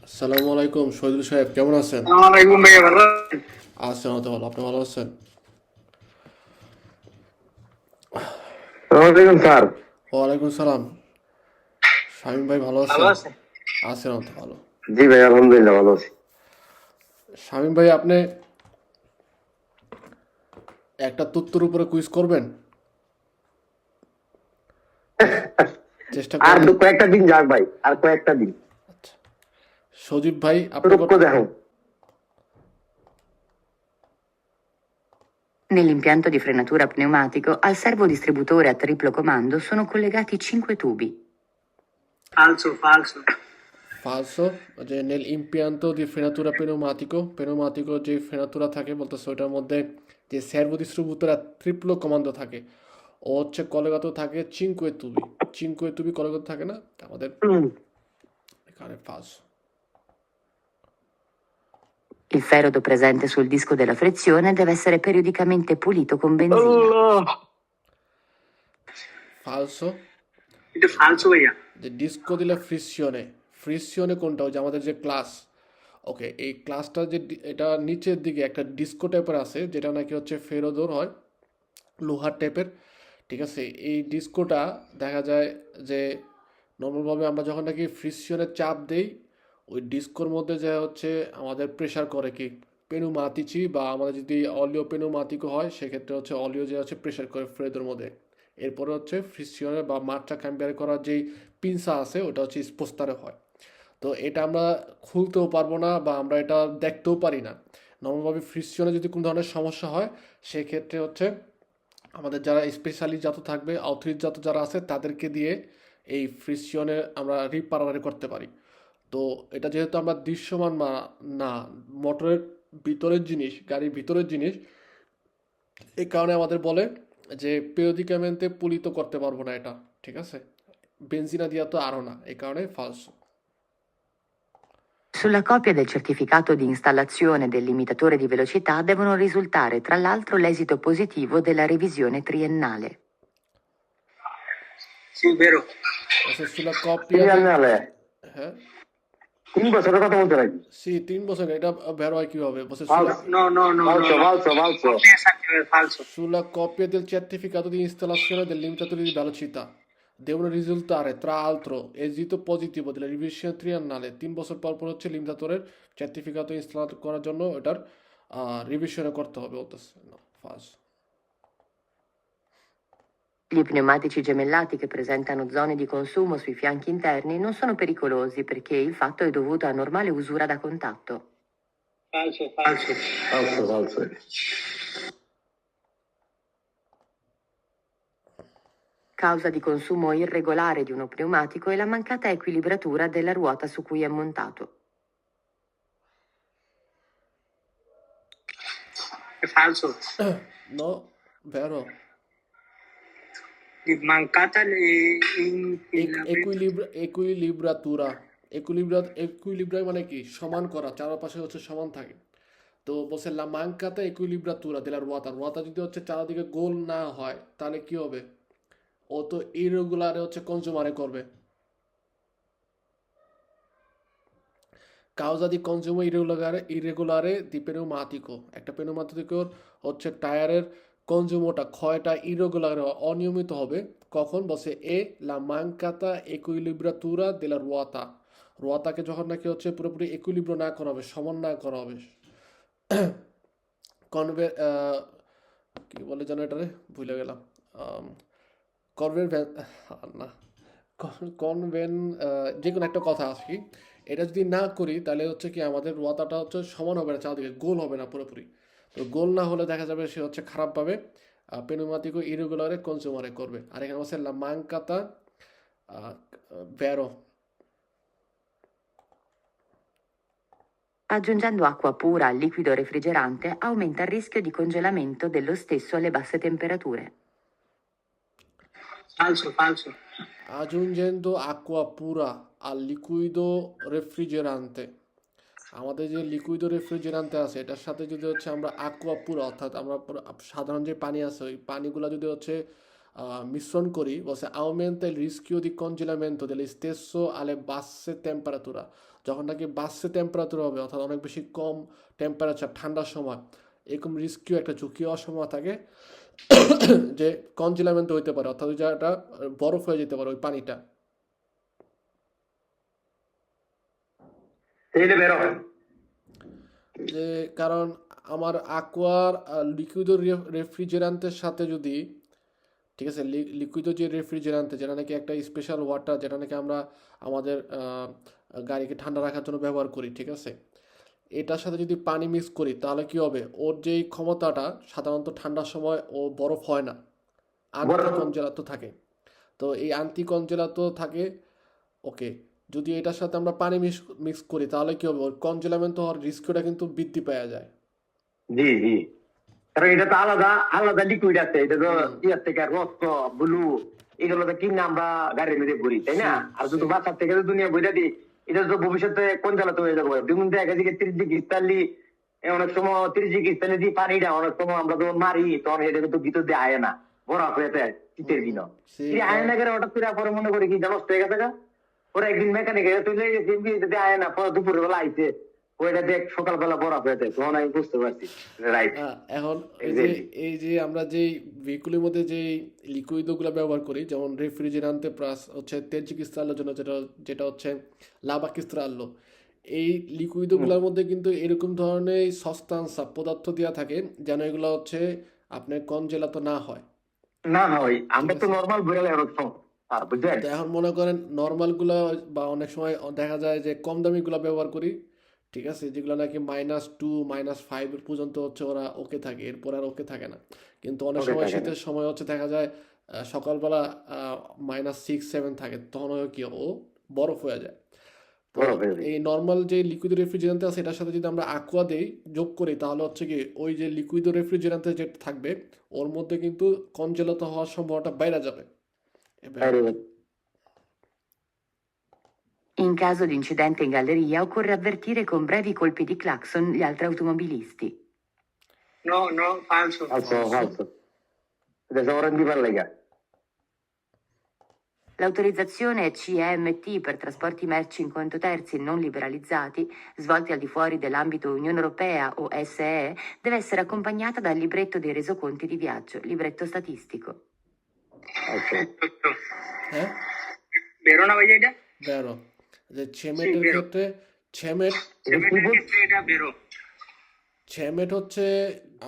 আসসালামু আলাইকুম শহীদুল সাহেব, কেমন আছেন? আসসালামাইকুম ভাইয়া, ভালো আছেন? আছেন হয়তো ভালো, আপনি ভালো আছেন? আসসালামাইকুম স্যার। ওয়ালাইকুম সালাম। শামীম ভাই ভালো ভালো আছেন? আছেন? আছেন হয়তো ভালো। জি ভাই, আলহামদুলিল্লাহ ভালো আছি। শামীম ভাই, আপনি একটা তথ্যের উপরে কুইজ করবেন? চেষ্টা আর করবেন? তো কয়েকটা দিন যাক ভাই, আর কয়েকটা দিন। আচ্ছা, সজীব ভাই আপনি রুক্ষ দেখো। Nell'impianto di frenatura pneumatico al servodistributore a triplo comando sono collegati 5 tubi. Falso, falso. ফালসো। যে নেল ইম্পিয়ান্তো দি ফ্রেনাতুরা পেনোমাতিকো যে ফ্রেনাতুরা থাকে বলতেছে ওইটার মধ্যে যে সার্ভো ডিস্ট্রিবিউটর আর ট্রিপলো কমান্ডো থাকে, ও হচ্ছে কলেগাতো থাকে চিনকুয়ে তুবি কলেগাতো থাকে না আমাদের এখানে ফালসো। Il ferodo presente sul disco della frizione deve essere periodicamente pulito con benzina. ফালসো। এটা ফালসো ভাইয়া। যে ডিস্কো দিলে ফ্রিসিয়নে কোনটা, ওই যে আমাদের যে ক্লাস, ওকে এই ক্লাসটা যে এটা নিচের দিকে একটা ডিস্কো টাইপের আছে যেটা নাকি হচ্ছে ফেরোদোর হয়, লোহার টাইপের। ঠিক আছে, এই ডিস্কোটা দেখা যায় যে নর্মালভাবে আমরা যখন নাকি ফ্রিসিয়নে চাপ দেই, ওই ডিস্কোর মধ্যে যে হচ্ছে আমাদের প্রেশার করে কি পেনুমাতিচি, বা আমাদের যদি অলিও পেনুমাতিকও হয় সেক্ষেত্রে হচ্ছে অলিও যে হচ্ছে প্রেশার করে ফ্রেদোর মধ্যে। এরপরে হচ্ছে ফ্রিসিয়নে বা মাত্রা ক্যাম্পেয়ার করার যেই পিনসা আছে ওটা হচ্ছে স্পোস্তারে হয়। তো এটা আমরা খুলতেও পারবো না বা আমরা এটা দেখতেও পারি না। নর্মালভাবে ফ্রিসিয়নে যদি কোনো ধরনের সমস্যা হয় সেক্ষেত্রে হচ্ছে আমাদের যারা স্পেশালি জাত থাকবে, অথরিট জাত যারা আছে তাদেরকে দিয়ে এই ফ্রিসিয়নে আমরা রিপারারি করতে পারি। তো এটা যেহেতু আমরা দৃশ্যমান না, মোটরের ভিতরের জিনিস, গাড়ির ভিতরের জিনিস, এই কারণে আমাদের বলে যে পেরিওডিকামেন্টে পুলিত করতে পারবো না এটা। ঠিক আছে, বেনজিনা দিয়া তো আরও না, এই কারণে ফালস। Sulla copia del certificato di installazione del limitatore di velocità devono risultare tra l'altro l'esito positivo della revisione triennale. Sì, vero. আচ্ছা, সুলা কপিয়া সিরিয়াল দিল। নালে হ্যাঁ, 3 বছরের কথা বলতে নাকি? সি 3 বছর এটা বের হয় কিভাবে বলছে সুলা। ফালস। No, no, no, falso, no. Falso, falso. Copia esatta, falso. Sulla copia del certificato di installazione del limitatore di velocità devono risultare tra l'altro esito positivo della revisione triennale 3 বছর পর পর হচ্ছে লিমিটাটরের সার্টিফিকেট ইনস্টল করার জন্য এটার revision করতে হবে বলতেছে না ফাস। Gli pneumatici gemellati che presentano zone di consumo sui fianchi interni non sono pericolosi perché il fatto è dovuto a normale usura da contatto. Falso, falso. Falso, falso. Causa di consumo irregolare di uno pneumatico è la mancata equilibratura della ruota su cui è montato. È falso. No, vero. Di mancata একুইলিব্রাতুরা, একুইলিব্রা মানে কি সমান করা, চারপাশে হচ্ছে সমান থাকে। তো বলছে লা মানকাতা একুইলিব্রাতুরা দিলার ওয়াতা, ওয়াতা যদি হচ্ছে চারদিকে গোল না হয় তাহলে কি হবে, ও তো ইরেগুলারে হচ্ছে কনজুমারে করবে। কাউজা দি কনজুমো ইরেগুলারে দি পেনুমাতিকো, একটা পেনুমাতিকোর হচ্ছে টায়ারের কনজুমোটা ক্ষয়টা ইরেগুলার অনিয়মিত হবে কখন, বসে এ লা মানকাতা একুইলিব্রাতুরা দে লা রুয়াতা, রুয়াতাকে যখন নাকি হচ্ছে পুরোপুরি একুইলিব্র না করা হবে, সমান না করা হবে। কনভে কি বলে যেন এটারে ভুলে গেলাম, কনভেন না, কনভেন, যে কোনো একটা কথা আছে কি, এটা যদি না করি তাহলে হচ্ছে কি আমাদের ওয়াতাটা হচ্ছে সমান হবে না, চারদিকে গোল হবে না পুরোপুরি। তো গোল না হলে দেখা যাবে সে হচ্ছে খারাপভাবে পেনুমাতিকো ইরেগুলারে কনজিউমারে করবে। আর এখানে হচ্ছে লা মানকাতা ভেরো। Aggiungendo acqua pura al liquido refrigerante aumenta il rischio di congelamento dello stesso alle basse temperature. Falso, falso. Aggiungendo acqua pura al liquido refrigerante, আমাদের যে লিকুইড রেফ্রিজারেন্ট আছে এটার সাথে যদি হচ্ছে আমরা aqua pura অর্থাৎ আমরা সাধারণ যে পানি আছে ওই পানিগুলো যদি হচ্ছে মিশ্রণ করি, বলছে aumenta il rischio di congelamento dello stesso alle basse temperature। যখন নাকি বাসে টেম্পারেচার হবে, অর্থাৎ অনেক বেশি কম টেম্পারেচার ঠান্ডার সময়, এরকম রিস্কিও একটা ঝুঁকি হওয়ার সময় থাকে যে কনজেলামেন্ট হইতে পারে, অর্থাৎ ওই জায়গাটা বরফ হয়ে যেতে পারে ওই পানিটা। তেলে বের হয়। যে কারণ আমার aquar লিকুইড রেফ্রিজারেন্টের সাথে যদি, ঠিক আছে, লিকুইড যে রেফ্রিজারেন্ট যেটা নাকি একটা স্পেশাল ওয়াটার যেটা নাকি আমরা আমাদের গাড়িকে ঠান্ডা রাখার জন্য ব্যবহার করি, ঠিক আছে, এটার সাথে যদি পানি মিক্স করি তাহলে কি হবে, ওর যেই ক্ষমতাটা সাধারণত ঠান্ডার সময় ও বরফ হয় না, আন্টি কনজেলাতো থাকে। তো এই আন্টি কনজেলাতো থাকে, ওকে, যদি এটার সাথে আমরা পানি মিক্স করি তাহলে কি হবে, ওর কনজেলামেন্ট হওয়ার রিস্কটা কিন্তু বৃদ্ধি পাওয়া যায়। জি জি, কারণ এটা তো আলাদা আলাদা লিকুইড আছে, এটা তো ইয়ার থেকে রক্ত ব্লু এগুলো তো কিনে আমরা গাড়ির মধ্যে ভরি, তাই না? আর যদি বাচ্চার থেকে তো দুনিয়া বইটা দিই, এটা তো ভবিষ্যতে কোন জ্বালাতে হয়ে যাবো। যেমন দেখা যায় 30 ডিগ্রি ইস্তালি, অনেক সময় 30 ডিগ্রি ইস্তালি দিয়ে পানিটা অনেক সময় আমরা যখন মারি তখন এটা কিন্তু ভিতর দিয়ে আয় না, বরফ হয়ে যায় শীতের দিনও। আয় না করে হঠাৎ করে পরে মনে করি কি নষ্ট হয়ে গেছে গা, পরে একদিন মেকানিক তুলে গেছে আয় না, পরে দুপুরের বেলা আইছে ওইটা দেখ সকালবেলা বরফ হয়ে যায়, তখন আমি বুঝতে পারছি রাইট। এখন এই যে আমরা যে ভেহিকুলের মধ্যে যে লিকুইডগুলো ব্যবহার করি, যেমন রেফ্রিজারেন্টে প্লাস হচ্ছে তেল চিকিৎসার জন্য যেটা হচ্ছে লাভাকিস্ত্রাল্লো, এই লিকুইডগুলোর মধ্যে কিন্তু এরকম ধরনের সাবস্টান্স পদার্থ দেওয়া থাকে যেন এগুলো হচ্ছে আপনার কনজেলাতো না হয়। না হয় আমরা তো নরমাল বইলে এরকম আর বুঝছেন। তো এখন মনে করেন নর্মালগুলো বা অনেক সময় দেখা যায় যে কম দামিগুলো ব্যবহার করি, ঠিক আছে, যেগুলো নাকি -2 -5 পর্যন্ত হচ্ছে ওরা ওকে থাকে, এরপর আর ওকে থাকে না। কিন্তু অনেক সময় শীতের সময় হচ্ছে দেখা যায় সকালবেলা -6 7 থাকে, তখন কি ও বরফ হয়ে যায়। তো এই নর্মাল যে লিকুইড রেফ্রিজারেন্ট আছে এটার সাথে যদি আমরা aqua দেই, যোগ করি, তাহলে হচ্ছে কি ওই যে লিকুইড রেফ্রিজারেন্টে যেটা থাকবে ওর মধ্যে কিন্তু কনজেলাতো হওয়ার সম্ভাবনাটা বাইরে যাবে। In caso di incidente in galleria occorre avvertire con brevi colpi di clacson gli altri automobilisti. No, falso. falso. Adesso ora di parlega. L'autorizzazione CEMT per trasporti merci in conto terzi non liberalizzati, svolti al di fuori dell'ambito Unione Europea o SEE, deve essere accompagnata dal libretto dei resoconti di viaggio, libretto statistico. হ্যাঁ, বেরো না ভাই এটা বেরো, যে ছেমেটের ক্ষেত্রে এটা বেরো। ছেমেট হচ্ছে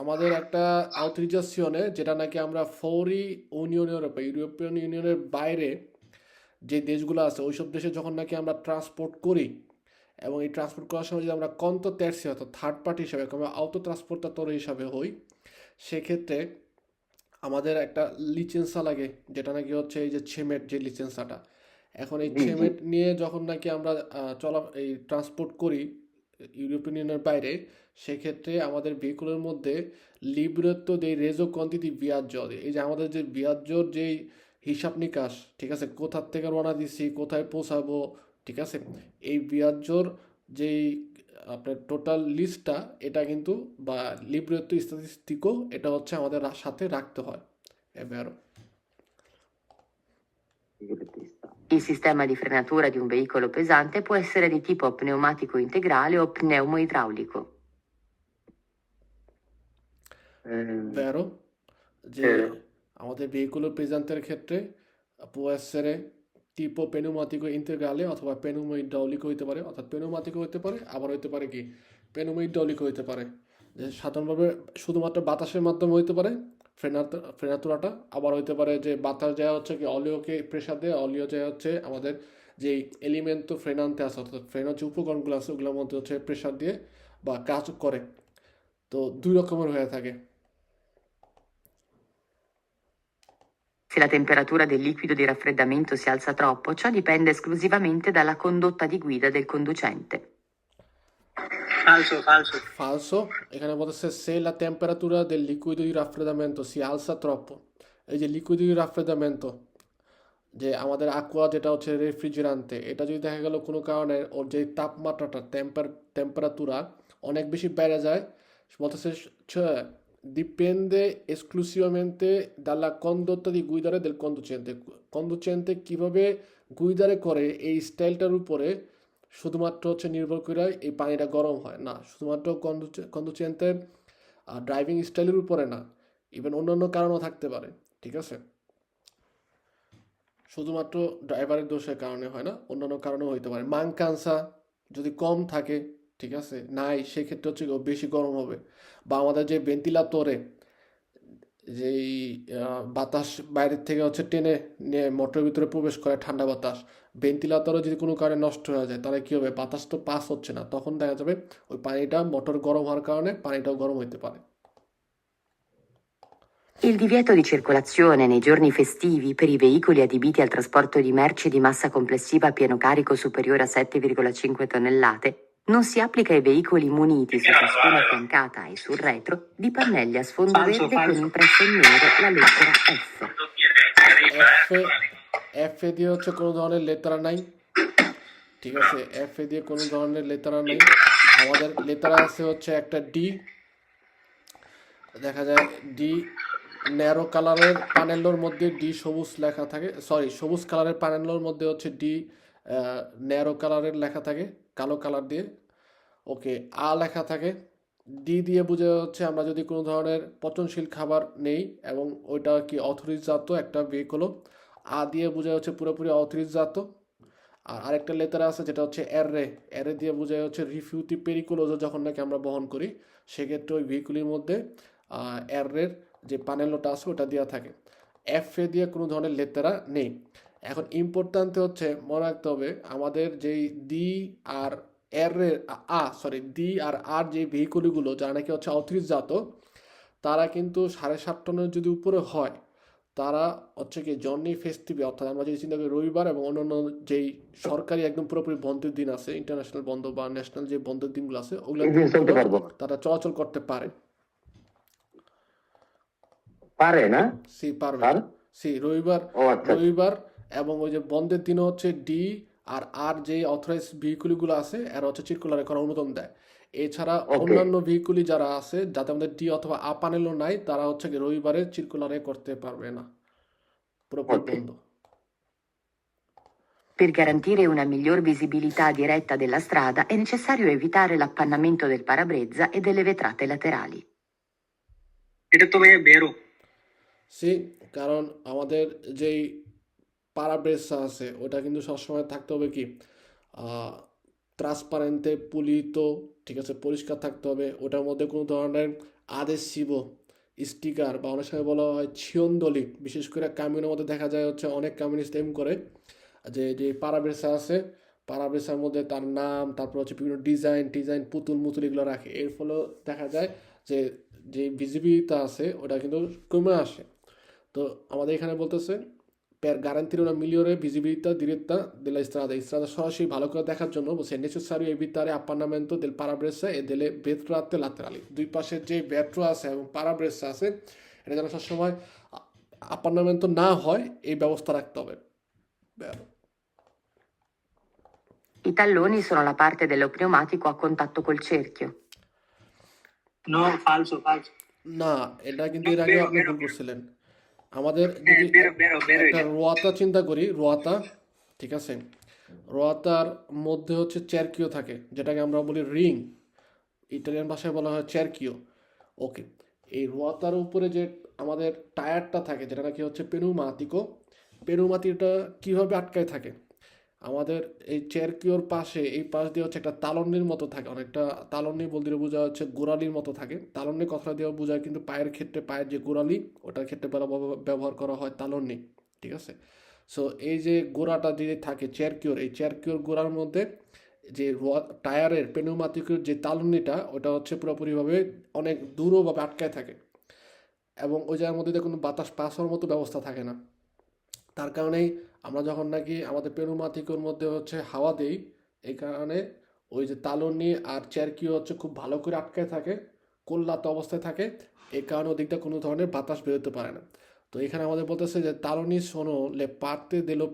আমাদের একটা আউথরিজাসিওনে, যেটা নাকি আমরা ফৌরি ইউনিয়ন ইউরোপিয়ান ইউনিয়নের বাইরে যে দেশগুলো আছে ওইসব দেশে যখন নাকি আমরা ট্রান্সপোর্ট করি, এবং এই ট্রান্সপোর্ট করার সময় যদি আমরা কন্ত তেরসি অর্থাৎ থার্ড পার্টি হিসাবে আমরা আউটো ট্রান্সপোর্টার হিসাবে হই, সেক্ষেত্রে আমাদের একটা লিচেন্সা লাগে, যেটা নাকি হচ্ছে এই যে ছেমেট যে লিচেন্সাটা। এখন এই ছেমেট নিয়ে যখন নাকি আমরা এই ট্রান্সপোর্ট করি ইউরোপিয়ান ইউনিয়নের বাইরে, সেক্ষেত্রে আমাদের ভেহিকুলের মধ্যে লিব্রেতো দে রেজো কোয়ান্টিটি বিয়াজ্জো, এই যে আমাদের যে বিয়াজ্জোর যেই হিসাব নিকাশ, ঠিক আছে, কোথার থেকে রওনা দিচ্ছি, কোথায় পৌঁছাবো, ঠিক আছে, এই বিয়াজ্জোর যেই আপনার টোটাল লিস্টটা, এটা কিন্তু বা লিব্রেতো স্ট্যাটিস্টিকো, এটা হচ্ছে আমাদের সাথে রাখতে হয়। এবারও Il sistema di frenatura di un veicolo pesante può essere di tipo pneumatico integrale o pneumoidraulico. Vero? যে আমাদের ভেহিকুলার প্রেজেন্টের ক্ষেত্রে può essere tipo pneumatico integrale অথবা pneumoidraulico হইতে পারে, অর্থাৎ pneumatico হইতে পারে, আবার হইতে পারে কি pneumoidraulico হইতে পারে, যে সাধারণভাবে শুধুমাত্র বাতাসের মাধ্যমে হইতে পারে ফ্রেনাতুরাটা, আবার হইতে পারে যে বাতাস যায় হচ্ছে কি অলিওকে প্রেসার দেয়, অলিও যায় হচ্ছে আমাদের যেই এলিমেন্টো ফ্রেনান্তে আছে, অর্থাৎ ফ্রেনার যে উপকরণগুলো আছে ওগুলোর মধ্যে হচ্ছে প্রেসার দিয়ে বা কাজ করে। তো দুই রকমের হয়ে থাকে। Se la temperatura del liquido di raffreddamento si alza troppo, ciò dipende esclusivamente dalla condotta di guida del conducente. Falso. এখানে বলতেছে se la temperatura del liquido di raffreddamento si alza troppo, এই যে লিকুইড di raffreddamento, যে আমাদের aqua যেটা হচ্ছে রেফ্রিজারেন্টে, এটা যদি দেখা গেল কোনো কারণে ওর যে তাপমাত্রাটা টেম্পারেচার অনেক বেশি বেড়ে যায়, বলতেছে dipende esclusivamente dalla condotta di guidare del conducente. Conducente কিভাবে গুইদারে করে এই স্টাইলটার উপরে শুধুমাত্র হচ্ছে নির্ভর করে এই পানিটা গরম হয় না, শুধুমাত্র কন্ডুচেন্টের ড্রাইভিং স্টাইলের উপরে না, ইভেন অন্যান্য কারণও থাকতে পারে। ঠিক আছে, শুধুমাত্র ড্রাইভারের দোষের কারণে হয় না, অন্যান্য কারণেও হইতে পারে। মাংকানসা যদি কম থাকে, ঠিক আছে, নাই, সেক্ষেত্রে হচ্ছে বেশি গরম হবে। বা আমাদের যে ভেন্টিলেটরে যেই বাতাস বাইরের থেকে হচ্ছে টেনে নিয়ে মোটরের ভিতরে প্রবেশ করে ঠান্ডা বাতাস, ভেন্টিলেটরও যদি কোনো কারণে নষ্ট হয়ে যায় তাহলে কী হবে, বাতাস তো পাস হচ্ছে না, তখন দেখা যাবে ওই পানিটা মোটর গরম হওয়ার কারণে পানিটাও গরম হতে পারে। Il divieto di circolazione nei giorni festivi per i veicoli adibiti al trasporto di merci di massa complessiva a pieno carico superiore a 7,5 tonnellate non si applica ai veicoli muniti su ciascuna fiancata e sul retro di pannelli a sfondo Falso, verde con falso. impressa in nero la lettera F. F এ দিয়ে হচ্ছে কোনো ধরনের letter নাই, ঠিক আছে, F এ দিয়ে কোনো ধরনের লেটার নাই। আমাদের লেটার আছে হচ্ছে একটা ডি, দেখা যায় ডি ন্যারো কালারের প্যানেলের মধ্যে ডি সবুজ লেখা থাকে, সরি সবুজ কালারের প্যানেলের মধ্যে হচ্ছে ডি ন্যারো কালারের লেখা থাকে কালো কালার দিয়ে। ওকে, আ লেখা থাকে। ডি দিয়ে বোঝা হচ্ছে আমরা যদি কোনো ধরনের পচনশীল খাবার নেই এবং ওইটা কি অথরিজাত একটা ভেহিকল। আ দিয়ে বোঝা হচ্ছে পুরোপুরি অথরিজাত। আর আরেকটা লেটার আছে যেটা হচ্ছে এররে, এররে দিয়ে বোঝায় হচ্ছে রিফিউটি পেরিকুলোজো, যখন নাকি আমরা বহন করি সেক্ষেত্রে ওই ভেহিকুলের মধ্যে এররের যে প্যানেলটা আছে ওটা দেওয়া থাকে। এফ এ দিয়ে কোনো ধরনের লেটারা নেই। এখন ইম্পর্ট্যান্ট হচ্ছে মনে রাখতে হবে আমাদের যেই ডি আর ডি আর আর যে ভেহিকুলগুলো যারা নাকি হচ্ছে অথরিজাত, তারা কিন্তু 7.5 টনের যদি উপরে হয় তারা হচ্ছে কি জর্নি ফেস্টিভে, অর্থাৎ আমরা যদি চিন্তা করি রবিবার এবং অন্যান্য যেই সরকারি একদম পুরোপুরি বন্ধের দিন আছে, ইন্টারন্যাশনাল বন্ধ বা ন্যাশনাল যে বন্ধের দিনগুলো আছে ওগুলো এই দিন চলতে পারবো না। তারা চলাচল করতে পারে। পারে না? পারবে আর রবিবার, ও আচ্ছা, রবিবার এবং ওই যে বন্ধের দিনে হচ্ছে ডি আর আর যে অথরাইজ ভেহিকুলগুলো আছে এরা হচ্ছে চিরকুলারে করার অনুমোদন দেয়। এছাড়া ওকে, অন্যান্য ভেহিকুলি যারা আছে যাতে আমাদের ডি অথবা আ প্যানেলও নাই তারা হচ্ছে কি রবিবারে চিরকুলারে করতে পারবে না, পুরোপুরি ওকে। বন্ধ। Per garantire una miglior visibilità diretta della strada è necessario evitare l'appannamento del parabrezza e delle vetrate laterali. এটা তো ভাইয়া বেরো। কারণ আমাদের যেই পারাব্রেসা আছে ওটা কিন্তু সবসময় থাকতে হবে কি ট্রান্সপারেন্টে পুলিত, ঠিক আছে, পরিষ্কার থাকতে হবে। ওটার মধ্যে কোনো ধরনের আদেশিব স্টিকার বা অনেক সময় বলা হয় ছিয়ন্দলি, বিশেষ করে কামিনের মধ্যে দেখা যায় হচ্ছে অনেক কমিউনিস্ট এম করে যে যে পারাব্রেসা আছে পারাব্রেসার মধ্যে তার নাম, তারপর হচ্ছে বিভিন্ন ডিজাইন পুতুল মুতুল এগুলো রাখে। এর ফলে দেখা যায় যে যে ভিজিবিলিটি আছে ওটা কিন্তু কমে আসে। তো আমাদের এখানে বলতেছে per garantire una migliore visibilità diretta della strada, সরাসরি ভালো করে দেখার জন্য বলছে necessario evitare appannamento del parabrezza e delle vetrate laterali, দুই পাশে যে ভেট্রো আছে এবং পারাব্রেসা আছে এটা যেন সবসময় আপান্নামেন্ট না হয় এই ব্যবস্থা রাখতে হবে। I talloni sono la parte dello pneumatico a contatto col cerchio. নো, ফালসো ফালসো। না, এটা কিন্তু এর আগে বেরো আপনি বেরো ভুল করছিলেন। আমাদের হ্যাঁ, যদি বেরো বেরো বেরো একটা রোয়াতা চিন্তা করি, রোয়াতা, ঠিক আছে, রোয়াতার মধ্যে হচ্ছে চেরকিও থাকে যেটাকে আমরা বলি রিং, ইটালিয়ান ভাষায় বলা হয় চেরকিও। ওকে, এই রোয়াতার উপরে যে আমাদের টায়ারটা থাকে যেটা নাকি হচ্ছে পেনুমাতিটা কীভাবে আটকায় থাকে আমাদের এই চেরকিওর পাশে, এই পাশ দিয়ে হচ্ছে একটা তালনির মতো থাকে, অনেকটা তালনি বলতে বোঝা হচ্ছে গোড়ালির মতো থাকে। তালনি কথা দিয়ে বোঝায় কিন্তু পায়ের ক্ষেত্রে পায়ের যে গোড়ালি ওটার ক্ষেত্রে ব্যবহার করা হয় তালনি, ঠিক আছে। সো এই যে গোড়াটা যদি থাকে চেরকিওর, এই চেরকিওর গোড়ার মধ্যে যে টায়ারের পেনুমাতিকের যে তালনিটা ওটা হচ্ছে পুরোপুরিভাবে অনেক দূরভাবে আটকায় থাকে এবং ওই জায়গার মধ্যে কোনো বাতাস পাস হওয়ার মতো ব্যবস্থা থাকে না। তার কারণেই আমরা যখন নাকি আমাদের পেনুমাতিকর মধ্যে হচ্ছে হাওয়া দেই, এই কারণে ওই যে তালনি আর চেরকিও হচ্ছে খুব ভালো করে আটকায় থাকে, কল্যাত অবস্থায় থাকে, এই কারণে ওদিকটা কোনো ধরনের বাতাস বেরোতে পারে না। তো এখানে আমাদের বলতেছে যে তালনি সোনো লে পার্তে দেলো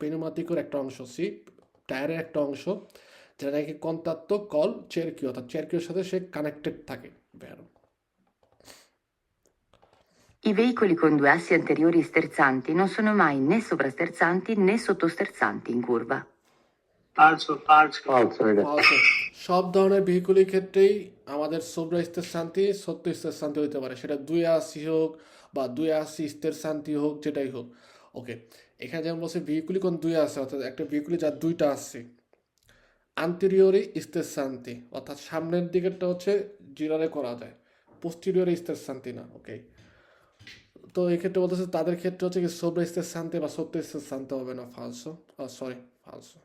পেনুমাতিকর একটা অংশ, টায়ারের একটা অংশ যেটা নাকি কন্তাত্ত কল চেরকিও, অর্থাৎ চেরকিওর সাথে সে কানেক্টেড থাকে। I veicoli con due assi anteriori sterzanti non sono mai né sovrasterzanti né sottosterzanti in curva. falso, falso, falso এটা ফালসো সব ধরনের ভেহিকুলের ক্ষেত্রেই আমাদের সোবরা স্থিরশান্তি সত্য স্থিরশান্তি হতে পারে, সেটা 280 হোক বা 280 স্থিরশান্তি হোক, যেটাই হোক। ওকে, এখানে যেমন বলছে ভেহিকুলি কোন দুই আছে, অর্থাৎ একটা ভেহিকুলি যার দুইটা আছে। আন্তেরিয়রি স্থিরশান্তি অর্থাৎ সামনের দিকেরটা হচ্ছে জিরারে করা যায়, পোস্টেরিয়রি স্থিরশান্তি না। ওকে, তো এক্ষেত্রে বলতেছে তাদের ক্ষেত্রে হচ্ছে কি সোবরা স্থিরশান্তি বা সত্য স্থিরশান্তি হবে না, ফালসো, sorry ফালসো।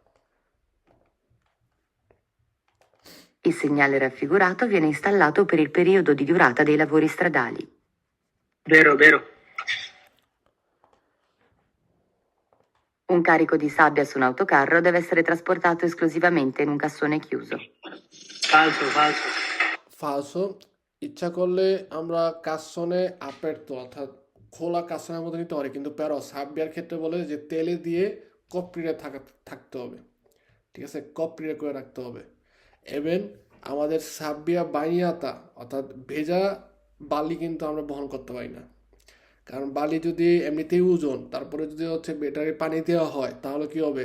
Il segnale raffigurato viene installato per il periodo di durata dei lavori stradali. vero, vero, Un carico di sabbia su un autocarro deve essere trasportato esclusivamente in un cassone chiuso. falso, falso, ফালসো, ইচ্ছা করলে আমরা কাসনে আপারতো অর্থাৎ খোলা কাসনের মধ্যে নিতে পারি, কিন্তু প্যারো সাববিয়ার ক্ষেত্রে বলে যে তেলে দিয়ে কপড়িয়ে থাকতে হবে, ঠিক আছে, কপড়িয়ে করে রাখতে হবে। এবং আমাদের সাববিয়া বাইনিয়াতা অর্থাৎ ভেজা বালি কিন্তু আমরা বহন করতে পারি না, কারণ বালি যদি এমনিতেই ওজন, তারপরে যদি হচ্ছে ব্যাটারি পানি দেওয়া হয় তাহলে কি হবে,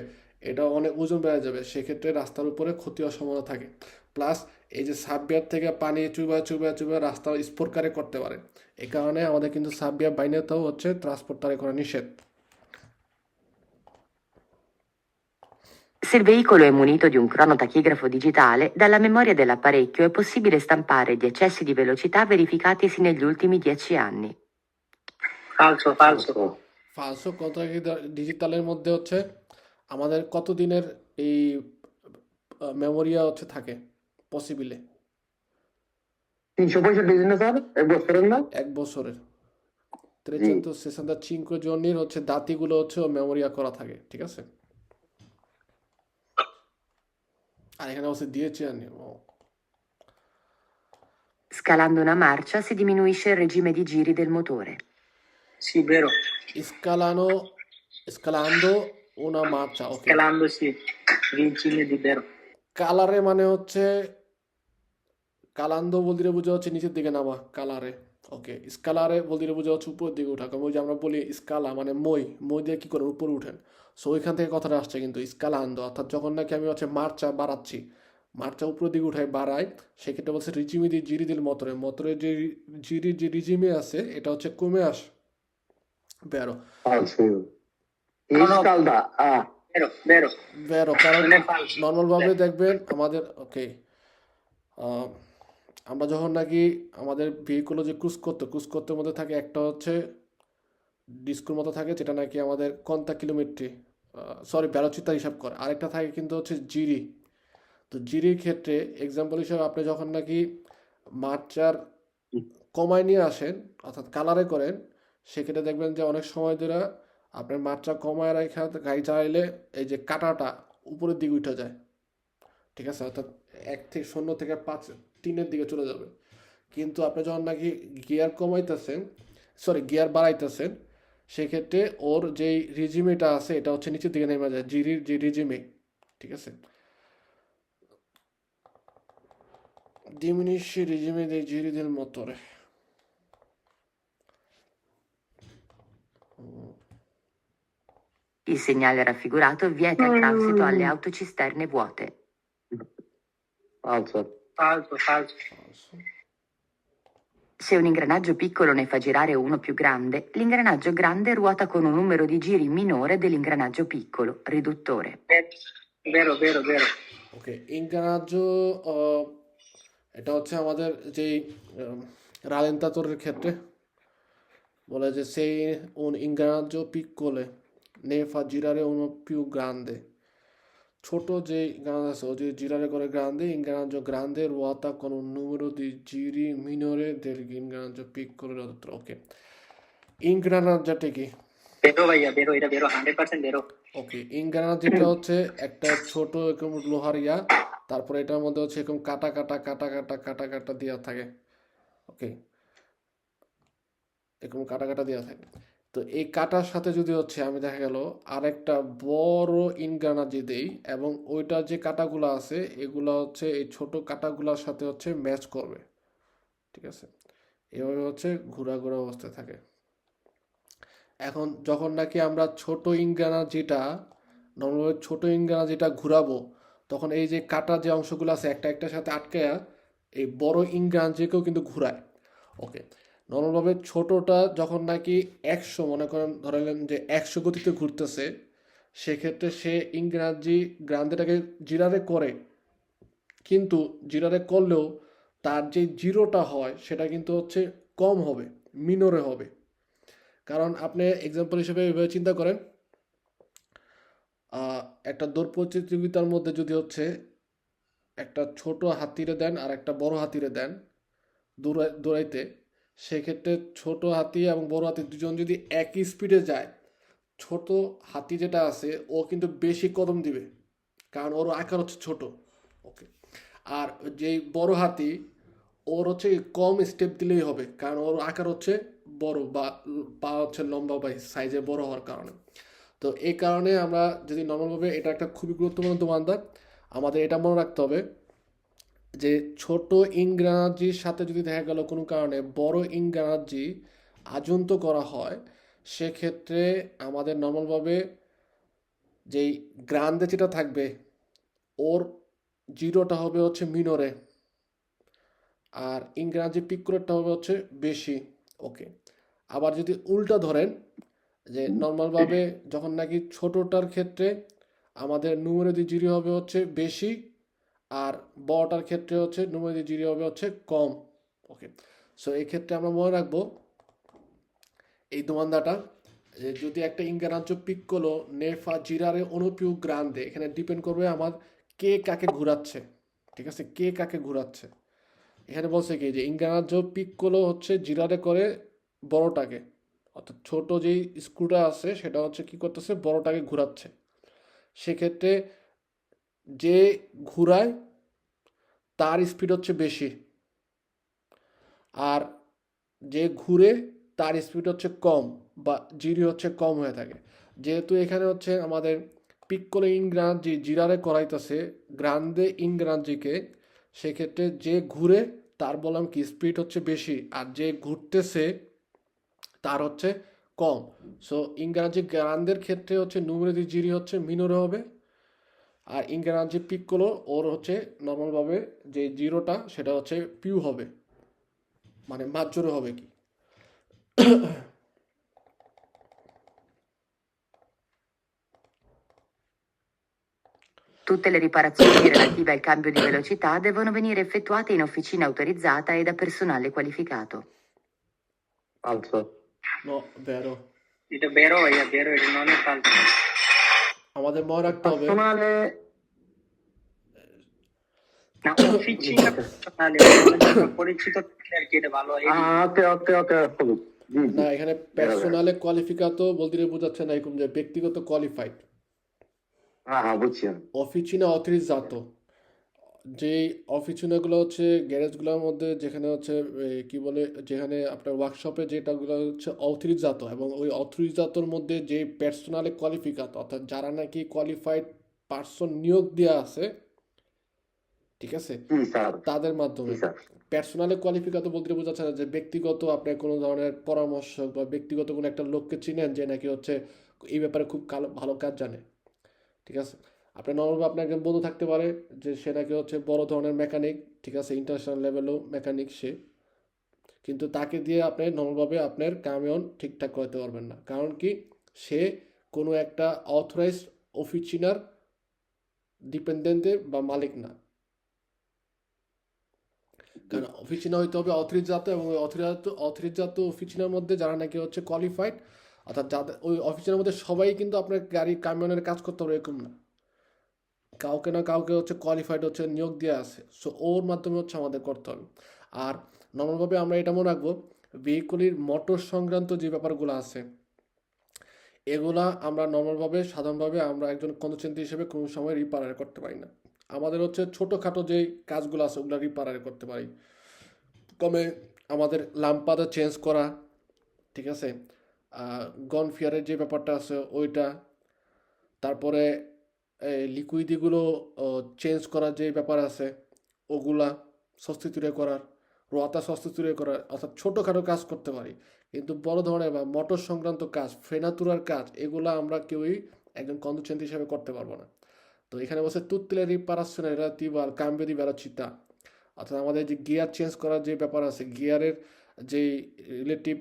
এটা অনেক ওজন বেড়ে যাবে, সেক্ষেত্রে রাস্তার উপরে ক্ষতি হওয়ার সম্ভাবনা থাকে। প্লাস এই যে সাববিয়ার থেকে পানি চুবা রাস্তা স্পোর্টকারে করতে পারে, এই কারণে আমাদের কিন্তু সাববিয়া বাইনেতেও হচ্ছে ট্রান্সপোর্টারে করা নিষেধ। Se il veicolo è munito di un cronotachigrafo digitale, dalla memoria dell'apparecchio è possibile stampare gli eccessi di velocità verificatisi negli ultimi 10 anni. falso, falso, ফালসো কথা ডিজিটালের মধ্যে হচ্ছে আমাদের কত দিনের এই মেমোরিয়া হচ্ছে থাকে পসিবলে, 365 দিন না স্যার এক বছরের না 1 বছরের। 365 giorni হচ্ছে দাতিগুলো হচ্ছে মেমোরিয়া করা থাকে, ঠিক আছে। আর এখানে হচ্ছে দিয়েছে আর নিয়ে, Scalando una marcia si diminuisce il regime di giri del motore. sì, vero, স্কালান্দো una marcia, ওকে। scalando sì, vincile di vero, কালারে মানে হচ্ছে কালান্দো বলতে বোঝা হচ্ছে নিচের দিকে নামা, কালারে। ওকে, স্কালারে বলতে বোঝা হচ্ছে উপরের দিকে ওঠা, কারণ ওই যে আমরা বলি স্কালা মানে মই দিয়ে কি করেন উপরে উঠেন, সো ওইখান থেকে কথাটা আসছে কিন্তু স্কালান্দো, অর্থাৎ যখন নাকি আমি হচ্ছে মার্চা বাড়াচ্ছি, মার্চা উপরের দিকে উঠাই বাড়াই, সেক্ষেত্রে বলছে রিজিমি দিয়ে জিরি দিল মতরের যে জিরির যে রিজিমে আছে এটা হচ্ছে কমে আস বেরো falso No, no. scalda vero, vero, বেরো, কারণ non è falso, নর্মালভাবে দেখবেন আমাদের, ওকে, আমরা যখন নাকি আমাদের ভেহিকুলো যে ক্রুজ করতে মধ্যে থাকে, একটা হচ্ছে ডিস্কোর মতো থাকে যেটা নাকি আমাদের কন্তা কিলোমিটার ভেলোচিটি হিসাব করে, আরেকটা থাকে কিন্তু হচ্ছে জিরি। তো জিরির ক্ষেত্রে এক্সাম্পল হিসাবে আপনি যখন নাকি মার্চার কমায় নিয়ে আসেন অর্থাৎ কালারে করেন, সেক্ষেত্রে দেখবেন যে অনেক সময় ধরে আপনার মাত্রা কমায় রেখে গাড়ি চালাইলে এই যে কাটাটা উপরের দিকে উঠে যায়, ঠিক আছে, অর্থাৎ 0 থেকে 5 3-এর দিকে চলে যাবে। কিন্তু আপনি যখন নাকি গিয়ার কমাইতেছেন, গিয়ার বাড়াইতেছেন, সেক্ষেত্রে ওর যেই রিজিমেটা আছে এটা হচ্ছে নিচের দিকে নেমে যায়, জিরির যে রিজিমে, ঠিক আছে, diminuisce il regime dei giri del motore. Il segnale raffigurato vieta il transito alle autocisterne vuote. falso falso, falso, Falso. Se un ingranaggio piccolo ne fa girare uno più grande, l'ingranaggio grande ruota con un numero di giri minore dell'ingranaggio piccolo, riduttore. vero, vero, vero, ওকে, ইনগ্রানাজ্য এটা হচ্ছে আমাদের যেই রালেন্তাতরের ক্ষেত্রে বলে যে সেই un ingranaggio piccolo ne fa girare uno più grande, ছোট যে ইনগ্রানাজ আছে ও যে জিরারে করে Grande, ইনগ্রানাজ্য Grande ruota con un numero di giri minore dell'ingranaggio piccolo riduttore. ওকে, ইনগ্রানাজ্যটা কি? vero, ভাইয়া, vero, এটা vero, 100% vero, ওকে, ইনগ্রানাজ যেটা হচ্ছে একটা ছোট এরকম লোহার ইয়া, তারপরে এটার মধ্যে হচ্ছে এরকম কাটা দেওয়া থাকে। ওকে, এরকম কাটা দেওয়া থাকে। তো এই কাটার সাথে যদি হচ্ছে আমি দেখা গেল আরেকটা বড় ইনগ্রানাজি দেই, এবং ওইটার যে কাটাগুলো আছে এগুলো হচ্ছে এই ছোট কাটাগুলোর সাথে হচ্ছে ম্যাচ করবে, ঠিক আছে, এভাবে হচ্ছে ঘোরা অবস্থায় থাকে। এখন যখন নাকি আমরা ছোট ইংরেজিটা নর্মাল ছোট ইংরেজিটা ঘুরাবো, তখন এই যে কাটা যে অংশগুলো আছে একটা একটার সাথে আটকায়া এই বড় ইংরেজিকেও কিন্তু ঘুরায়। ওকে, নর্মালভাবে ছোটটা যখন নাকি 100 মনে করেন ধরলেন যে 100 গতিতে ঘুরতেছে, সেক্ষেত্রে সে ইংরাজি গ্রান্থেটাকে জিরারে করে, কিন্তু জিরারে করলেও তার যে জিরোটা হয় সেটা কিন্তু হচ্ছে কম হবে, মিনরে হবে। কারণ আপনি এক্সাম্পল হিসেবে এভাবে চিন্তা করেন, আহ, একটা দৌড় প্রতিযোগিতার মধ্যে যদি হচ্ছে একটা ছোট হাতিরে দেন আর একটা বড় হাতিরে দেন দৌড়াইতে, সেক্ষেত্রে ছোট হাতি এবং বড় হাতি দুজন যদি একই স্পিডে যায়, ছোট হাতি যেটা আছে ও কিন্তু বেশি কদম দিবে, কারণ ওর আকার হচ্ছে ছোট। ওকে, আর যেই বড় হাতি ওর হচ্ছে কম স্টেপ দিলেই হবে, কারণ ওর আকার হচ্ছে বড় বা পা হচ্ছে লম্বা বা সাইজে বড় হওয়ার কারণে। তো এই কারণে আমরা যদি নর্মালভাবে, এটা একটা খুবই গুরুত্বপূর্ণ দোমানদার, আমাদের এটা মনে রাখতে হবে যে ছোট ইংরাজির সাথে যদি দেখা গেল কোনো কারণে বড় ইংরাজি আজন্ত করা হয়, সেক্ষেত্রে আমাদের নর্মালভাবে যেই গ্রান্ডে যেটা থাকবে ওর জিরোটা হবে হচ্ছে মিনরে, আর ইংরাজি পিকোরেটটা হবে হচ্ছে বেশি। ওকে, আবার যদি উল্টা ধরেন যে নর্মালভাবে যখন নাকি ছোটটার ক্ষেত্রে আমাদের নুমেরোদি জিরো হবে হচ্ছে বেশি, আর বড়টার ক্ষেত্রে হচ্ছে নুমেরোদি জিরো হবে হচ্ছে কম। ওকে, সো এই ক্ষেত্রে আমরা মনে রাখবো এই দোমানদাটা, যে যদি একটা ইংরাজ্য পিক্কোলো নেফা জিরারে অনুপিউ গ্রান্দে, এখানে ডিপেন্ড করবে আমার কে কাকে ঘুরাচ্ছে। ঠিক আছে, কে কাকে ঘুরাচ্ছে। এখানে বলছে কি যে ইংরাজ্য পিক্কোলো হচ্ছে জিরারে করে বড়টাকে, অর্থাৎ ছোট যেই স্ক্রুটা আছে সেটা হচ্ছে কি করতেছে, বড়টাকে ঘুরাচ্ছে। সেক্ষেত্রে যে ঘুরায় তার স্পিড হচ্ছে বেশি, আর যে ঘুরে তার স্পিড হচ্ছে কম বা জিরো হচ্ছে কম হয়ে থাকে। যেহেতু এখানে হচ্ছে আমাদের পিক্কোলো ইংরাজি জিরারে করাইতেছে গ্রান্দে ইংরাজিকে, সেক্ষেত্রে যে ঘুরে তার বললাম কি স্পিড হচ্ছে বেশি, আর যে ঘুরতেছে তার হচ্ছে কম। সো ইংরাজি গ্রান্দের ক্ষেত্রে হচ্ছে নুমেরোদি জিরি হচ্ছে মিনরে হবে, আর ইংরাজি পিক্কোলো ওর হচ্ছে নর্মালভাবে যে জিরোটা সেটা হচ্ছে পিউ হবে, মানে মাঝজোরে হবে কি। Tutte le riparazioni relative al cambio di velocità devono venire effettuate in officina autorizzata e da personale qualificato. Falso. No, vero। এটা বেরো ভাইয়া, বেরো, এটা নন ফালতু। আমাদের মনে রাখতে হবে Personale. না, অফিসিয়াল personale, পরিচিত থাকলে আর কি এটা ভালো হয়। Ok. জি জি। না, এখানে পার্সোনালে কোয়ালিফিকাতো বলতে বোঝাচ্ছে না এরকম যে ব্যক্তিগত কোয়ালিফাইড, হ্যাঁ বুঝছি আমি। অফিচিনা অথরিজাতো। যেই অফিচিনাগুলো হচ্ছে গ্যারেজগুলোর মধ্যে, যেখানে হচ্ছে কি বলে, যেখানে আপনার ওয়ার্কশপে যেটাগুলো হচ্ছে অথরিজাতো, এবং ওই অথরিজাতোর মধ্যে যে পার্সোনালে কোয়ালিফিকাতো, অর্থাৎ যারা নাকি কোয়ালিফাইড পার্সন নিয়োগ দেওয়া আছে, ঠিক আছে, জি স্যার। তাদের জি মাধ্যমে। স্যার। পার্সোনালি কোয়ালিফিকাতো বলতে বোঝাচ্ছে না যে ব্যক্তিগত আপনি কোনো ধরনের পরামর্শ বা ব্যক্তিগত কোনো একটা লোককে চিনেন যে নাকি হচ্ছে এই ব্যাপারে খুব ভালো কাজ জানে। ঠিক আছে, আপনার নর্মাল আপনার একজন বন্ধু থাকতে পারে যে সে নাকি হচ্ছে বড় ধরনের মেকানিক, ঠিক আছে, ইন্টারন্যাশনাল লেভেলও মেকানিক সে, কিন্তু তাকে দিয়ে আপনি নর্মালভাবে আপনার কামিয়ন ঠিকঠাক করতে পারবেন না। কারণ কি, সে কোনো একটা অথরাইজড অফিচিনার ডিপেন্ডেন্টে বা মালিক না। কারণ অফিচিনা হইতে হবে অথরিজাত, এবং ওই অথরিজাত অফিচিনার মধ্যে যারা নাকি হচ্ছে কোয়ালিফাইড, অর্থাৎ যাদের ওই অফিচিনার মধ্যে সবাই কিন্তু আপনার গাড়ি কামিয়নের কাজ করতে হবে এরকম না, কাউকে না কাউকে হচ্ছে কোয়ালিফাইড হচ্ছে নিয়োগ দেওয়া আছে, সো ওর মাধ্যমে হচ্ছে আমাদের করতে হবে। আর নর্মালভাবে আমরা এটা মনে রাখবো, ভেহিকলের মোটর সংক্রান্ত যে ব্যাপারগুলো আছে এগুলা আমরা নর্মালভাবে সাধারণভাবে আমরা একজন কন্ডাক্টর হিসেবে কোনো সময় রিপায়ার করতে পারি না। আমাদের হচ্ছে ছোটোখাটো যে কাজগুলো আছে ওগুলো রিপায়ার করতে পারি, কমে আমাদের লাম্পাটা চেঞ্জ করা, ঠিক আছে, গনফিয়ারের যে ব্যাপারটা আছে ওইটা, তারপরে লিকুইডগুলো চেঞ্জ করার যে ব্যাপার আছে ওগুলা সাবস্টিটিউট করার, রোয়াতা সস্তা তৈরি করা, অর্থাৎ ছোটোখাটো কাজ করতে পারি, কিন্তু বড় ধরনের বা মোটর সংক্রান্ত কাজ, ফ্রেনাতুরার কাজ, এগুলো আমরা কেউই একজন কন্ডুচেন্ট হিসেবে করতে পারবো না। তো এখানে বলছে tutte le riparazioni relative al cambio di velocità, অর্থাৎ আমাদের যে গিয়ার চেঞ্জ করার যে ব্যাপার আছে, গিয়ারের যে রিলেটিভ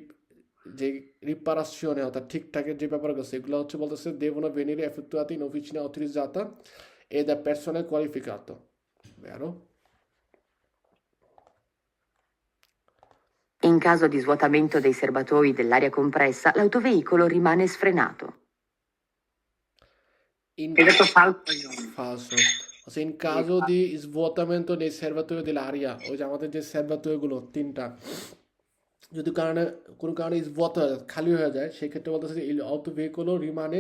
যে রিপারাশনে অর্থাৎ ঠিকঠাকের যে ব্যাপারগুলো সেগুলো হচ্ছে বলতেছে devono venire effettuati in officina autorizzata e da persone qualificato, vero? In caso di svuotamento dei serbatoi dell'aria compressa, l'autoveicolo rimane sfrenato. In এটা তো ফালতু falso. আচ্ছা, in caso di svuotamento dei serbatoi dell'aria, ওই যে আমাদের যে সেরবাতোয়গুলো তিনটা, যদি কোনো কারণে স্বত হয়ে যায়, খালি হয়ে যায়, সেক্ষেত্রে বলতেছে যে অটো ভেহিকুলও রিমানে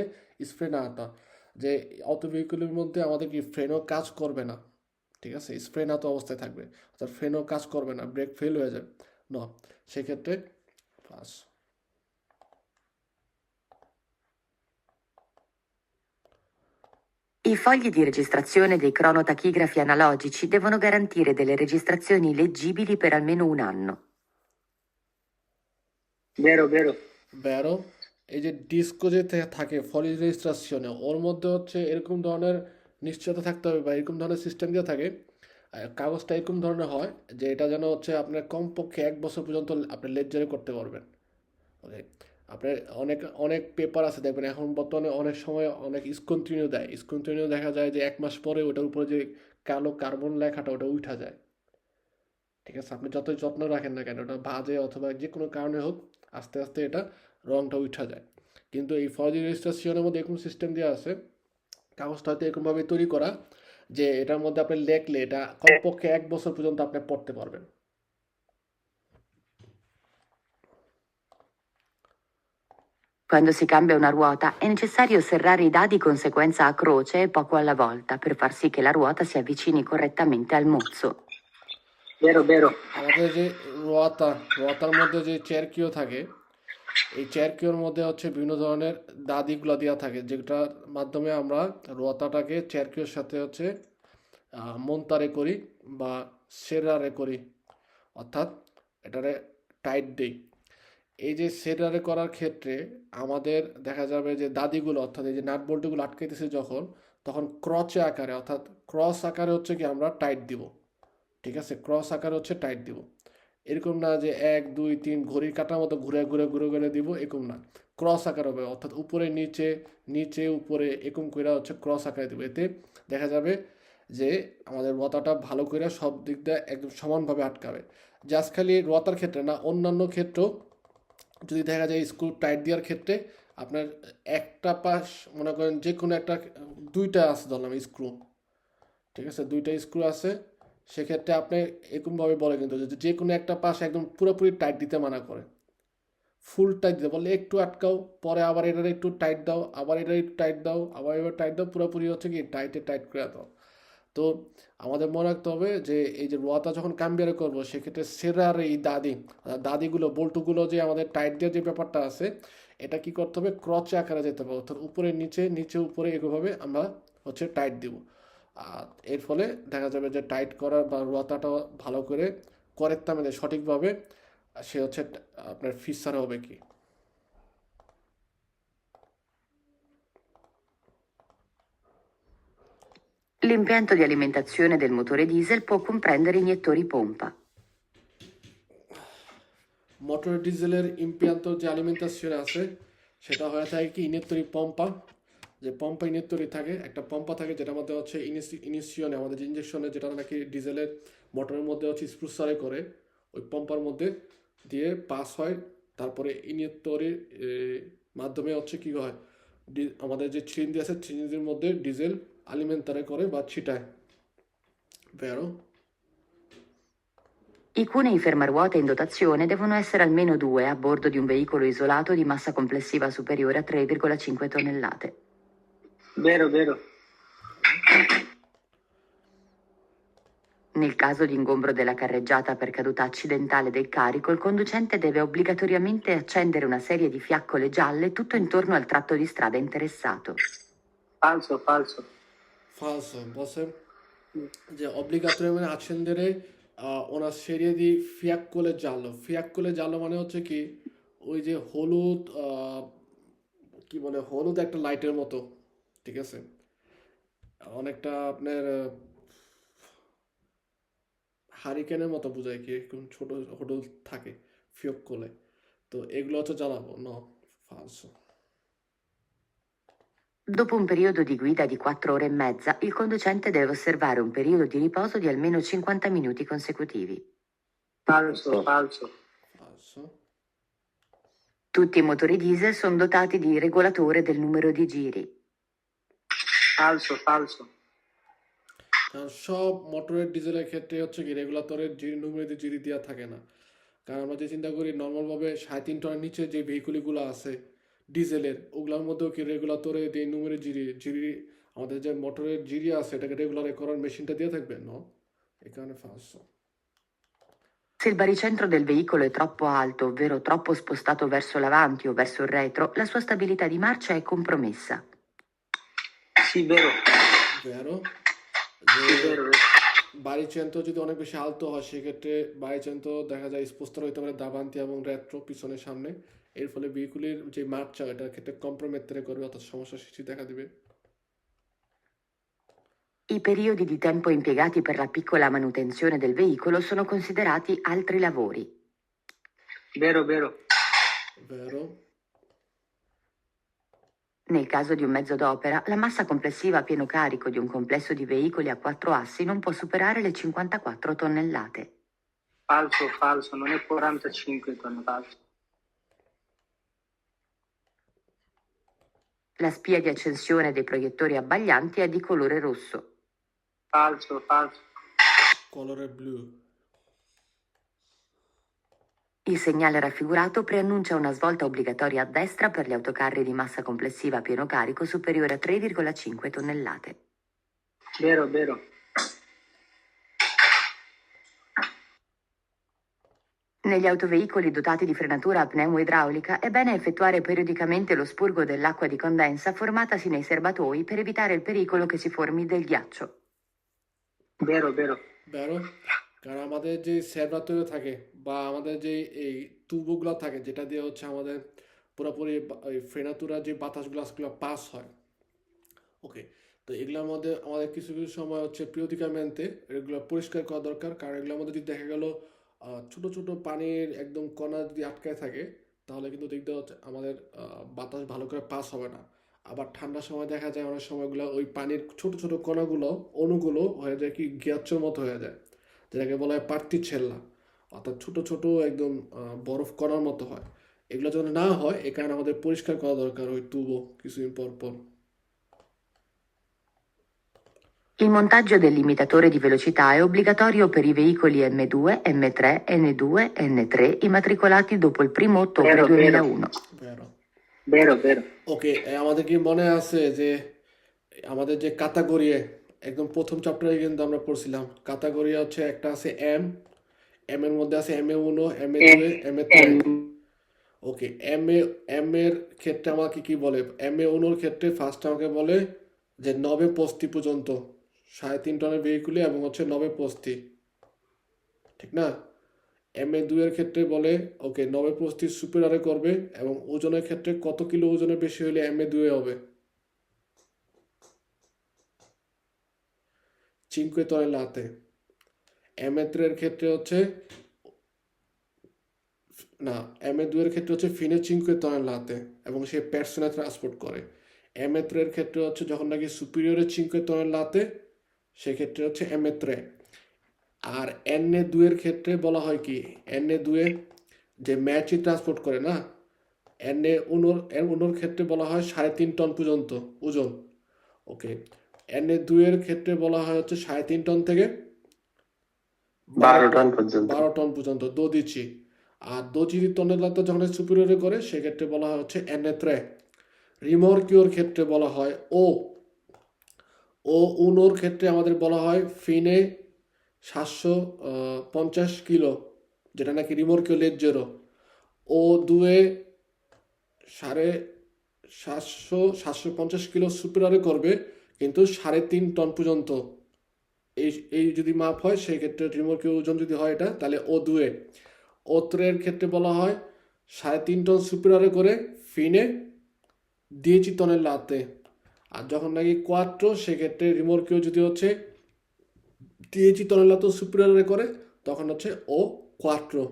স্ফ্রেনাতা, যে অটো ভেহিকুলের মধ্যে আমাদের কি ফ্রেনও কাজ করবে না, ঠিক আছে, স্ফ্রেনাতো অবস্থায় থাকবে, অর্থাৎ ফ্রেনও কাজ করবে না, ব্রেক ফেল হয়ে যাবে না, সেক্ষেত্রে pass. I fogli di registrazione dei cronotachigrafi analogici devono garantire delle registrazioni leggibili per almeno un anno. বেরো বেরো ব্যারো, এই যে ডিস্কো যে থাকে ফলি রেজিস্ট্রেশনে, ওর মধ্যে হচ্ছে এরকম ধরনের নিশ্চয়তা থাকতে হবে বা এরকম ধরনের সিস্টেম দিয়ে থাকে, কাগজটা এরকম ধরনের হয় যে এটা যেন হচ্ছে আপনার কমপক্ষে 1 বছর পর্যন্ত আপনি লেজারে করতে পারবেন। ওকে, আপনার অনেক অনেক পেপার আছে দেখবেন এখন বর্তমানে, অনেক সময় অনেক স্কন্টিনিউ দেয়, স্কন্টিনিউ দেখা যায় যে 1 মাস পরে ওটার উপরে যে কালো কার্বন লেখাটা ওটা উঠা যায়, ঠিক আছে, আপনি যতই যত্ন রাখেন না কেন ওটা বাজে অথবা যে কোনো কারণে হোক আস্তে আস্তে এটা রংটা উঠা যায়। কিন্তু এই ফৌজি রেজিস্ট্রেশনের মধ্যে এরকম সিস্টেম দেওয়া আছে, কাগজটা হয়তো এরকমভাবে তৈরি করা যে এটার মধ্যে আপনি লেখলে এটা কমপক্ষে 1 বছর পর্যন্ত আপনি পড়তে পারবেন। Quando si cambia una ruota è necessario serrare i dadi con sequenza a croce e poco alla volta per far sì che la ruota si avvicini correttamente al mozzo. বেরো বেরো আমাদের যে রোয়াতার মধ্যে যে চেরকিও থাকে, এই চেরকিওর মধ্যে হচ্ছে বিভিন্ন ধরনের দাদিগুলো দেওয়া থাকে, যেটার মাধ্যমে আমরা রোয়াতাটাকে চেরকিওর সাথে হচ্ছে মন্তারে করি বা সেরারে করি, অর্থাৎ এটারে টাইট দেই। এই যে সেরারে করার ক্ষেত্রে আমাদের দেখা যাবে যে দাদিগুলো, অর্থাৎ এই যে নাট বল্টুগুলো আটকাইতেছে যখন, তখন ক্রচে আকারে অর্থাৎ ক্রস আকারে হচ্ছে কি আমরা টাইট দিব, ঠিক আছে, ক্রস আকারে হচ্ছে টাইট দিব, এরকম না যে 1 2 3 ঘড়ির কাঁটার মতো ঘুরে ঘুরে ঘুরে ঘুরে দিব, এরকম না, ক্রস আকার হবে, অর্থাৎ উপরে নিচে নিচে উপরে এরকম করে হচ্ছে ক্রস আকারে দিব। এতে দেখা যাবে যে আমাদের রতাটা ভালো করে সব দিক দিয়ে একদম সমানভাবে আটকাবে। জাস্ট খালি রতার ক্ষেত্রে না, অন্যান্য ক্ষেত্রেও যদি দেখা যায় স্ক্রু টাইট দেওয়ার ক্ষেত্রে আপনার একটা পাশ মনে করেন যে কোনো একটা, দুইটা আছে ধরলাম স্ক্রু, ঠিক আছে, দুইটা স্ক্রু আছে, সেক্ষেত্রে আপনি এরকমভাবে বলে কিন্তু যে কোনো একটা পাশ একদম পুরোপুরি টাইট দিতে মানা করে, ফুল টাইট দিতে বললে একটু আটকাও, পরে আবার এটার একটু টাইট দাও, আবার এটা একটু টাইট দাও, আবার এবার টাইট দাও, পুরোপুরি হচ্ছে কি টাইট করে দাও। তো আমাদের মনে রাখতে হবে যে এই যে রোয়াতা যখন কাম্বিয়ারে করবো সেক্ষেত্রে সেরার এই দাদিগুলো বল্টুগুলো যে আমাদের টাইট দেওয়ার যে ব্যাপারটা আছে, এটা কি করতে হবে, ক্রচে আকারে যেতে হবে, অর্থাৎ উপরে নিচে নিচে উপরে এগুলোভাবে আমরা হচ্ছে টাইট দিব। আর এর ফলে দেখা যাবে যে টাইট করার বা রোয়াতাটা ভালো করে করেক্টভাবে সঠিকভাবে সে হচ্ছে আপনার ফিচার হবে কি। L'impianto di alimentazione del motore diesel può comprendere iniettori pompa. Motor ডিজেলের ইম্পিয়ান্ত যে অ্যালিমেন্টাসিয়ন আছে সেটা হয়ে থাকে কি ইনেত্তরি পম্পা, যে পম্পা ইনেত্তরি থাকে, একটা পম্পা থাকে যেটার মধ্যে হচ্ছে ইনিশিয়নে আমাদের যে ইঞ্জেকশনে যেটা নাকি ডিজেলের মোটরের মধ্যে হচ্ছে স্প্রুসারে করে, ওই পম্পার মধ্যে দিয়ে পাস হয়, তারপরে ইনেত্তরির মাধ্যমে হচ্ছে কি হয়, আমাদের যে চিলিন্ডি আছে চিলিন্ডির মধ্যে ডিজেল আলিমেন্টারে করে বা ছিটায়, vero? I cunei fermaruote in dotazione devono essere almeno 2 a bordo di un veicolo isolato di massa complessiva superiore a 3,5 tonnellate. বেরো বেরো Nel caso di ingombro della carreggiata per caduta accidentale del carico, il conducente deve obbligatoriamente accendere una serie di fiaccole gialle tutto intorno al tratto di strada interessato. ফালসো Falso, বলছে যে অব্লিগাটোরি মানে accendere una serie di fiaccole giallo। Fiaccole giallo মানে হচ্ছে কি ওই যে হলুদ কি বলে হলুদ একটা লাইটের মতো, ঠিক আছে, অনেকটা আপনার হারিকেনের মতো বোঝায় কি এরকম ছোট হলুদ থাকে ফিয়ক্কলে। তো এগুলো হচ্ছে জ্বালাবো ন ফালসো। Dopo un periodo di guida di 4 ore e mezza, il conducente deve osservare un periodo di riposo di almeno 50 minuti consecutivi. Falso, falso, ফালসো। Tutti i motori diesel sono dotati di regolatore del numero di giri. falso, falso, কারণ সব মোটরের ডিজেলের ক্ষেত্রে হচ্ছে কি রেগুলেটরের নুমেরিতে জিরি দেওয়া থাকে না। কারণ আমরা যে চিন্তা করি নর্মালভাবে 3.5 টনের নিচে যে ভেহিকুলগুলো আছে ডিজেলের, ওগুলোর মধ্যেও কি রেগুলেটরে যে নুমেরিক জিরি আমাদের যে মোটরের জিরি আছে এটাকে রেগুলার করার মেশিনটা দিয়ে থাকবে ন, এই কারণে ফালসো। Se il baricentro del veicolo è troppo alto, ovvero troppo spostato verso l'avanti o verso il retro, la sua stabilità di marcia è compromessa. sì, vero, ভেরো sì, যে vero, vero. বারিচেন্ত্র যদি অনেক বেশি আলতো হয় সেক্ষেত্রে বারিচেন্ত্র দেখা যায় স্পোস্টার হইতে পারে দাবান্তি এবং রেট্রো পিছনের সামনে, এর ফলে ভেহিকুলের যে মার্চা এটার ক্ষেত্রে কম্প্রোমেত্tere করবে অর্থাৎ সমস্যা সৃষ্টি দেখা দিবে। I periodi di tempo impiegati per la piccola manutenzione del veicolo sono considerati altri lavori. Vero, vero, ভেরো Nel caso di un mezzo d'opera, la massa complessiva a pieno carico di un complesso di veicoli a 4 assi non può superare le 54 tonnellate. falso, falso, non è 45 tonne, falso, La spia di accensione dei proiettori abbaglianti è di colore rosso. falso, falso, কলরে ব্লু। Il segnale raffigurato preannuncia una svolta obbligatoria a destra per gli autocarri di massa complessiva a pieno carico superiore a 3,5 tonnellate. vero, vero, Negli autoveicoli dotati di frenatura a pneumoidraulica è bene effettuare periodicamente lo spurgo dell'acqua di condensa formatasi nei serbatoi per evitare il pericolo che si formi del ghiaccio. vero, vero, ভেরো কারণ আমাদের যে সেরবাতোরে থাকে বা আমাদের যে এই টিউবগুলো থাকে যেটা দিয়ে হচ্ছে আমাদের পুরোপুরি ওই ফ্রেনাতুরা যে বাতাসগুলো সেগুলো পাস হয়। ওকে, তো এগুলোর মধ্যে আমাদের কিছু কিছু সময় হচ্ছে পিরিয়ডিকামেন্টে এগুলো পরিষ্কার করা দরকার, কারণ এগুলোর মধ্যে যদি দেখা গেল ছোট ছোট পানির একদম কণা যদি আটকায় থাকে তাহলে কিন্তু দেখতে হচ্ছে আমাদের বাতাস ভালো করে পাস হবে না। আবার ঠান্ডার সময় দেখা যায় অনেক সময়গুলো ওই পানির ছোট ছোট কণাগুলো অণুগুলো হয়ে যায় কি গ্যাসের মতো হয়ে যায়, যেটাকে বলা হয় পার্টিছেল্লা, অর্থাৎ ছোট ছোট একদম বরফ কণার মতো হয়। এগুলো যেন না হয় এ কারণে আমাদের পরিষ্কার করা দরকার ওই টিউবও কিছুদিন পর পর। Il montaggio del limitatore di velocità è obbligatorio per i veicoli M2, M3, N2, N3 immatricolati dopo il 1 ottobre Vero, vero. 2001. ভেরো vero, vero, ওকে, আমাদের কি মনে আছে যে আমাদের যে কাতাগোরিয়ে একদম প্রথম চ্যাপ্টারে কিন্তু আমরা পড়ছিলাম কাতাগোরিয়া হচ্ছে একটা আছে এম এর মধ্যে আছে M1, M2, M3। ওকে, এম এর ক্ষেত্রে আমাকে কি বলে M1 ক্ষেত্রে ফার্স্ট আমাকে বলে যে 9 পোস্তি পর্যন্ত 3.5 টনের ভেহিকুলে এবং হচ্ছে 9 পোস্তি, ঠিক না। M2 এর ক্ষেত্রে বলে ওকে 9 পোস্তি সুপিরিয়রে করবে এবং ওজনের ক্ষেত্রে কত কিলো ওজনের বেশি হলে M2 হবে 5 tonnellate। M3 এর ক্ষেত্রে হচ্ছে না, M2 এর ক্ষেত্রে হচ্ছে ফিনে 5 tonnellate এবং সে পার্সোনা ট্রান্সপোর্ট করে। M3 এর ক্ষেত্রে হচ্ছে যখন নাকি সুপিরিয়রে 5 tonnellate সেক্ষেত্রে হচ্ছে M3। আর N2 এর ক্ষেত্রে বলা হয় কি N2 যে ম্যাচই ট্রান্সপোর্ট করে না, N1 ক্ষেত্রে বলা হয় 3.5 টন পর্যন্ত ওজন। ওকে, N2 এর ক্ষেত্রে বলা হয় হচ্ছে 3.5 টন থেকে 12 টন পর্যন্ত। 12 টন পর্যন্ত 12 আর 12 টনেলাতে যখন সুপিরিয়রে করে সেক্ষেত্রে বলা হয় হচ্ছে N3। রিমর্কিওর ক্ষেত্রে বলা হয় ও উনোর ক্ষেত্রে আমাদের বলা হয় ফিনে 750 কিলো, যেটা নাকি রিমর্কিও লেজ্জেরো। ও দুয়ে 750 কিলো সুপিরিয়রে করবে কিন্তু 3.5 টন পর্যন্ত এই এই যদি মাপ হয় সেই ক্ষেত্রে রিমোর্কের ওজন যদি হয় এটা, তাহলে O2 O3 এর ক্ষেত্রে বলা হয় 3.5 টন সুপিরিয়রে করে ফিনে 10 টনেলাতে। আর যখন নাকি কোয়াট্রো সেক্ষেত্রে রিমোর্কেও যদি হচ্ছে 10 টনেলাতে সুপিরিয়রে করে তখন হচ্ছে ও কোয়াট্রো।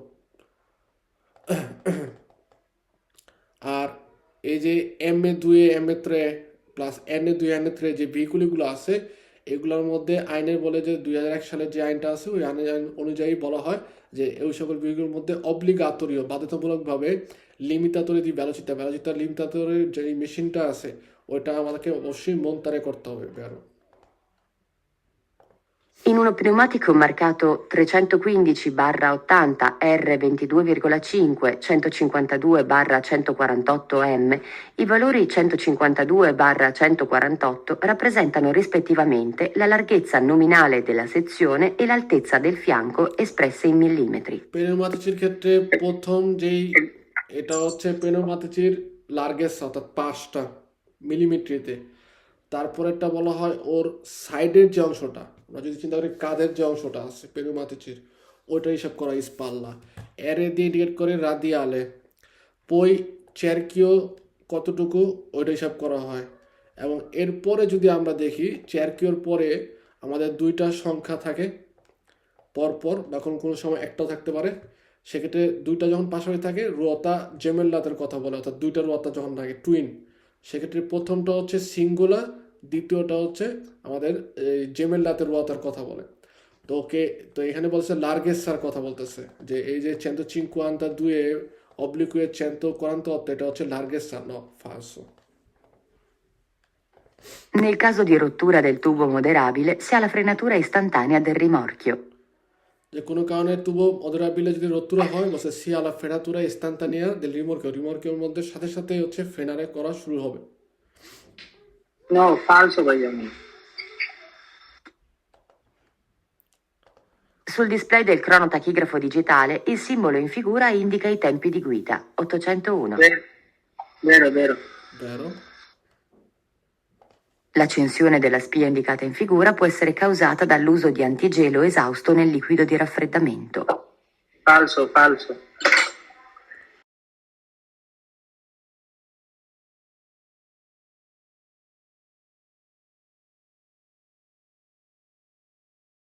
আর এই যে MA2 MA3 plus NA2 NA3 যে ভেহিকুলগুলো আছে এগুলোর মধ্যে আইনের বলে যে 2001 সালের যে আইনটা আছে ওই আইন অনুযায়ী বলা হয় যে ওই সকল ভেহিকুলের মধ্যে অব্লিগাতরীয় বাধ্যতামূলকভাবে লিমিতাতরে দি ভ্যালোচিতা লিমিতাতরের যে মেশিনটা আছে ওইটা আমাদেরকে অবশ্যই মন্তারে করতে হবে বেরো। In uno pneumatico marcato 315/80 R22,5 152/148M, i valori 152/148 rappresentano rispettivamente la larghezza nominale della sezione e l'altezza del fianco espresse in millimetri. পেনোমাতিচির ক্ষেত্রে প্রথম যেই এটা হচ্ছে পেনোমাতিচির লার্গেস অর্থাৎ 5টা মিলিমিটারিতে। তারপরেরটা বলা হয় ওর সাইডের যে অংশটা, আমরা যদি চিন্তা করি কাঁধের যে অংশটা আছে পেনোমাতিচির ওইটা হিসাব করা স্পাল্লা। এর দিয়ে ইন্ডিকেট করে রাদিয়ালে পই চেরকিও কতটুকু ওইটা হিসাব করা হয়। এবং এরপরে যদি আমরা দেখি চেরকিওর পরে আমাদের দুইটা সংখ্যা থাকে পরপর বা কোনো সময় একটাও থাকতে পারে, সেক্ষেত্রে দুইটা যখন পাশাপাশি থাকে রুয়াতা জেমেল্লাতের কথা বলে, অর্থাৎ দুইটা রুয়াতা যখন থাকে টুইন, সেক্ষেত্রে প্রথমটা হচ্ছে সিঙ্গুলার, দ্বিতীয়টা হচ্ছে আমাদের জেমেল্লাতের রুয়াতার কথা বলে। তো ওকে তো এখানে বলছে লার্গেসার কথা বলতেছে যে এই যে 152 oblique 148 এটা হচ্ছে লার্গেসার ন falso। Nel caso di rottura del tubo moderabile si ha la frenatura istantanea del rimorchio. যে কোনো কারণে তুবো মদরাবিলে যদি রত্তুরা হয় বলছে সিয়ালা ফেরাতুরা ইস্তান্তানিয়া del rimorchio, রিমর্কের মধ্যে সাথে সাথে হচ্ছে ফেনারে করা শুরু হবে। No, falso ভাইয়া। Sul display del cronotachigrafo digitale il simbolo in figura indica i tempi di guida 801. Vero, vero. Vero? L'accensione della spia indicata in figura può essere causata dall'uso di antigelo esausto nel liquido di raffreddamento. Falso, falso.